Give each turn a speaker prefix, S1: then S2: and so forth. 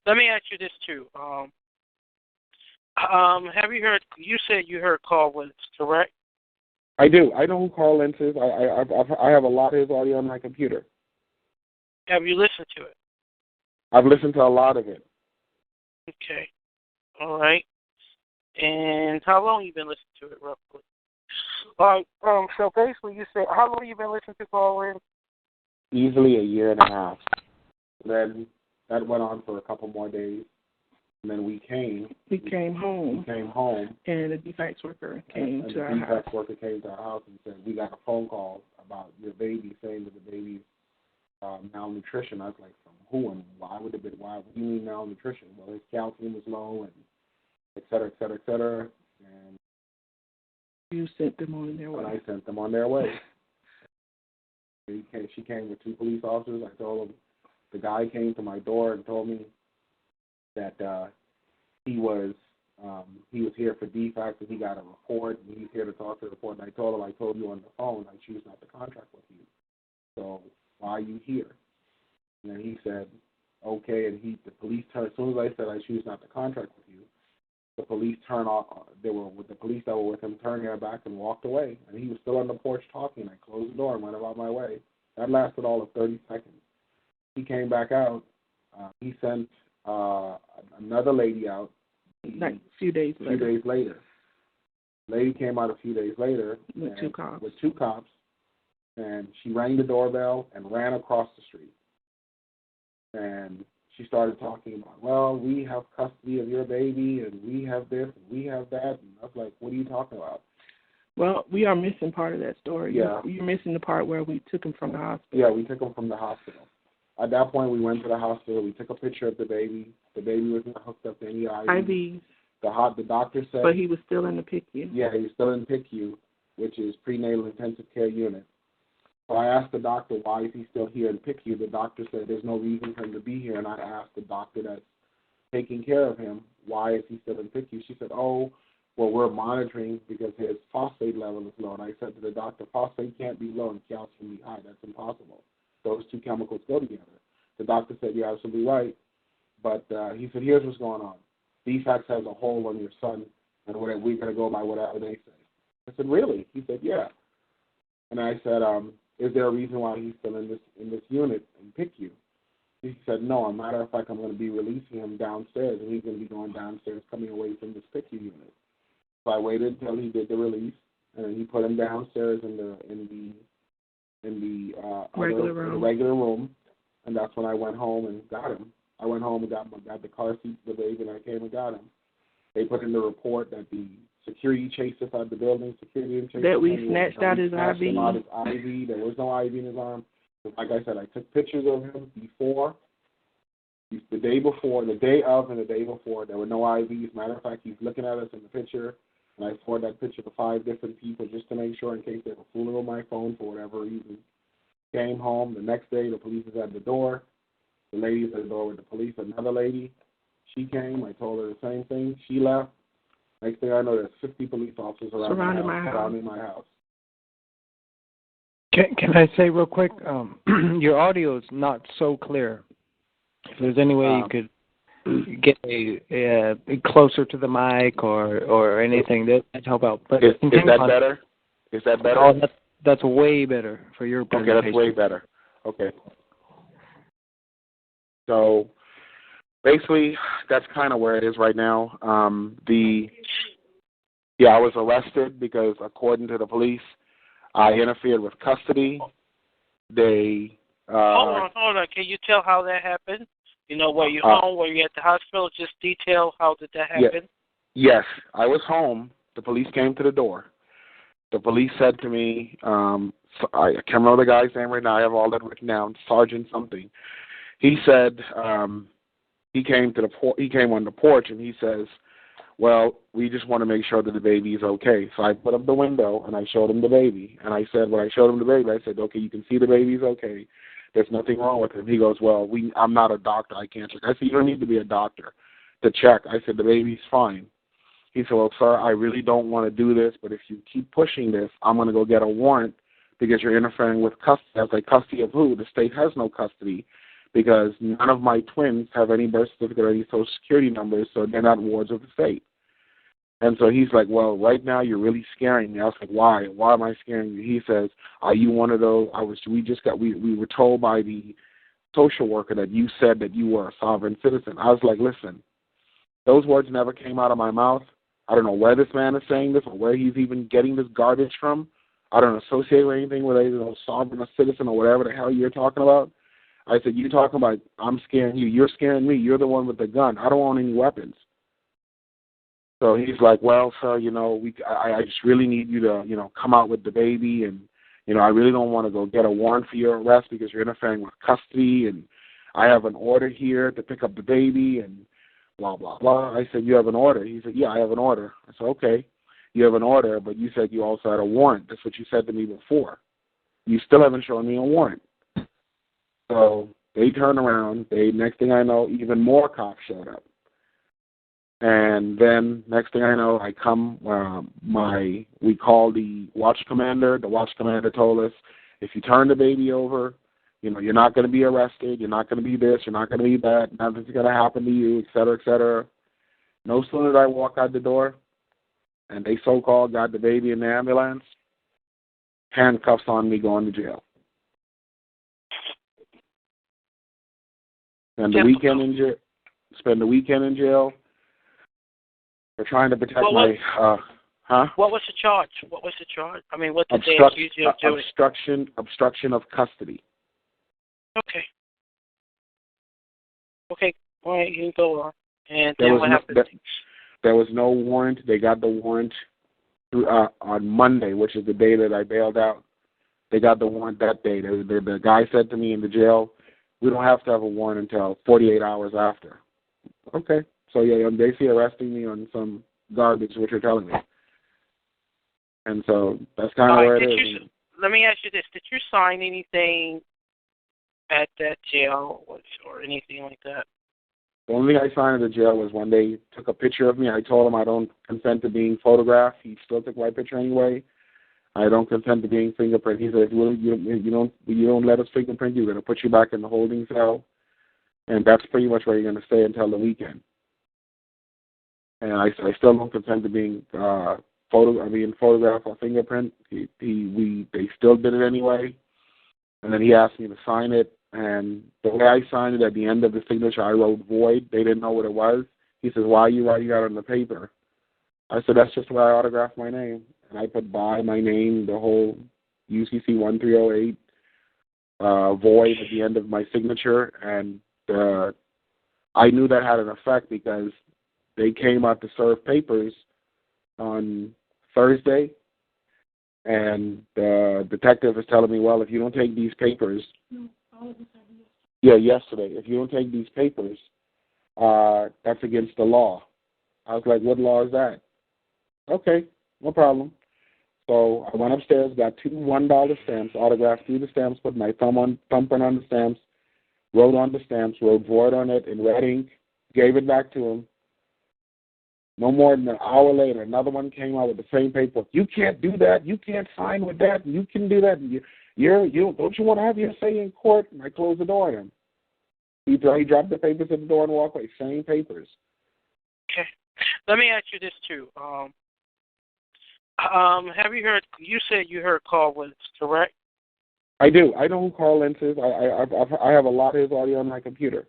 S1: let me ask you this too. Have you heard? You said you heard call Wentz, correct?
S2: I do. I know who Carl Lentz is. I have a lot of his audio on my computer.
S1: Have you listened to it?
S2: I've listened to a lot of it.
S1: Okay. All right. And how long you been listening to it, roughly? All right. So basically, you said how long you been listening to Call Wentz?
S2: Easily a year and a half. Then that went on for a couple more days. And then we came home.
S3: And the defects worker came to our house.
S2: The defects worker came to our house and said, we got a phone call about your baby, saying that the baby's malnutrition. I was like, from who and why would you mean malnutrition? Well, his calcium was low and et cetera, et cetera, et cetera. And
S3: you sent them on their way.
S2: And I sent them on their way. She came with 2 police officers. I told them, the guy came to my door and told me that he was here for defects and he got a report and he's here to talk to the report. And I told him, I told you on the phone, I choose not to contract with you. So why are you here? And then he said, okay. And the police turned, as soon as I said I choose not to contract with you, the police turned off. The police that were with him turned their back and walked away. And he was still on the porch talking. I closed the door and went about my way. That lasted all of 30 seconds. He came back out. He sent another lady out.
S3: Like a few days
S2: later. Lady came out a few days later.
S3: With 2 cops.
S2: With 2 cops. And she rang the doorbell and ran across the street. And she started talking about, well, we have custody of your baby, and we have this, and we have that. And I was like, what are you talking about?
S3: Well, we are missing part of that story.
S2: Yeah.
S3: You're missing the part where we took him from the hospital.
S2: Yeah, we took him from the hospital. At that point, we went to the hospital. We took a picture of the baby. The baby was not hooked up to any IVs. The doctor said...
S3: But he was still in the PICU.
S2: Yeah, he was still in PICU, which is prenatal intensive care unit. So I asked the doctor, why is he still here in PICU? The doctor said there's no reason for him to be here. And I asked the doctor that's taking care of him, why is he still in PICU? She said, oh, well, we're monitoring because his phosphate level is low. And I said to the doctor, phosphate can't be low and calcium be high. That's impossible. Those 2 chemicals go together. The doctor said, you're absolutely right. But he said, here's what's going on. DFACS has a hold on your son, and we're going to go by whatever they say. I said, really? He said, yeah. And I said, is there a reason why he's still in this unit in PICU? He said, no. As a matter of fact, I'm going to be releasing him downstairs, and he's going to be going downstairs, coming away from this PICU unit. So I waited until he did the release, and then he put him downstairs in the regular room, and that's when I went home and got him. I went home and got the car seat for the baby, and I came and got him. They put in the report that the security chased us out of the building. That we
S3: snatched out his IV.
S2: There was no IV in his arm. Like I said, I took pictures of him before, the day before, the day of, and the day before. There were no IVs. Matter of fact, he's looking at us in the picture, and I forwarded that picture to 5 different people just to make sure in case they were fooling with my phone for whatever reason. Came home. The next day, the police was at the door. The lady was at the door with the police. Another lady, she came. I told her the same thing. She left. Next thing I know, there's 50 police officers surrounding my house.
S4: Can I say real quick, your audio is not so clear. If there's any way you could get a closer to the mic or anything, that'd help out. But
S2: is that better? Is that better?
S4: Oh, that's way better for your presentation.
S2: Okay, that's way better. Okay. So basically, that's kind of where it is right now. I was arrested because, according to the police, I interfered with custody. They
S1: hold on. Can you tell how that happened? You know, were you home? Were you at the hospital? Just detail how did that happen?
S2: Yes, I was home. The police came to the door. The police said to me, I can't remember the guy's name right now. I have all that written down. Sergeant something. He said he came on the porch and he says, well, we just want to make sure that the baby is okay. So I put up the window and I showed him the baby. And I said, when I showed him the baby, I said, okay, you can see the baby's okay. There's nothing wrong with him. He goes, well, I'm not a doctor. I can't check. I said, you don't need to be a doctor to check. I said, the baby's fine. He said, well, sir, I really don't want to do this, but if you keep pushing this, I'm going to go get a warrant because you're interfering with custody. I was like, custody of who? The state has no custody. because none of my twins have any birth certificate or any Social Security numbers, so they're not wards of the state. And so he's like, well, right now you're really scaring me. I was like, why? Why am I scaring you? He says, are you one of those? We were told by the social worker that you said that you were a sovereign citizen. I was like, listen, those words never came out of my mouth. I don't know where this man is saying this or where he's even getting this garbage from. I don't associate with anything with a sovereign citizen or whatever the hell you're talking about. I said, you're talking about I'm scaring you. You're scaring me. You're the one with the gun. I don't own any weapons. So he's like, well, sir, I just really need you to, come out with the baby, and, I really don't want to go get a warrant for your arrest because you're interfering with custody, and I have an order here to pick up the baby, and blah, blah, blah. I said, you have an order? He said, yeah, I have an order. I said, okay, you have an order, but you said you also had a warrant. That's what you said to me before. You still haven't shown me a warrant. So they turned around. Next thing I know, even more cops showed up. And then next thing I know, we called the watch commander. The watch commander told us, if you turn the baby over, you're not going to be arrested. You're not going to be this. You're not going to be that. Nothing's going to happen to you, et cetera, et cetera. No sooner did I walk out the door, and they so-called got the baby in the ambulance, handcuffs on me going to jail. Spend the weekend in jail. They're trying to protect my.
S1: What was the charge? I mean, what did they accuse you of doing?
S2: Obstruction of custody.
S1: Okay. Okay. All right, you can go on. And then what happened?
S2: There was no warrant. They got the warrant on Monday, which is the day that I bailed out. They got the warrant that day. The guy said to me in the jail, we don't have to have a warrant until 48 hours after. Okay. So, yeah, they see arresting me on some garbage, what you're telling me. And so that's kind of where it is.
S1: Let me ask you this. Did you sign anything at that jail or anything like that?
S2: The only thing I signed at the jail was when they took a picture of me. I told him I don't consent to being photographed. He still took my picture anyway. I don't consent to being fingerprinted. He said, if you don't let us fingerprint you, we're going to put you back in the holding cell. And that's pretty much where you're going to stay until the weekend. And I still don't consent to being photographed or fingerprint. They still did it anyway. And then he asked me to sign it. And the way I signed it, at the end of the signature, I wrote void. They didn't know what it was. He says, why are you writing that on the paper? I said, that's just where I autographed my name. And I put by my name, the whole UCC 1308, void at the end of my signature. And I knew that had an effect because they came out to serve papers on Thursday, and the detective is telling me, well, if you don't take these papers, yesterday, if you don't take these papers, that's against the law. I was like, what law is that? Okay, no problem. So I went upstairs, got 2 $1 stamps, autographed 3 of the stamps, put my thumbprint on the stamps, wrote on the stamps, wrote void on it in red ink, gave it back to him. No more than an hour later, another one came out with the same paperwork. You can't do that. You can't sign with that. You can do that. Don't you want to have your say in court? And I closed the door on him. He dropped the papers at the door and walked away. Same papers.
S1: Okay. Let me ask you this too. Have you heard? You said you heard Carl Wentz, correct?
S2: I do. I know who Carl Wentz is. I have a lot of his audio on my computer.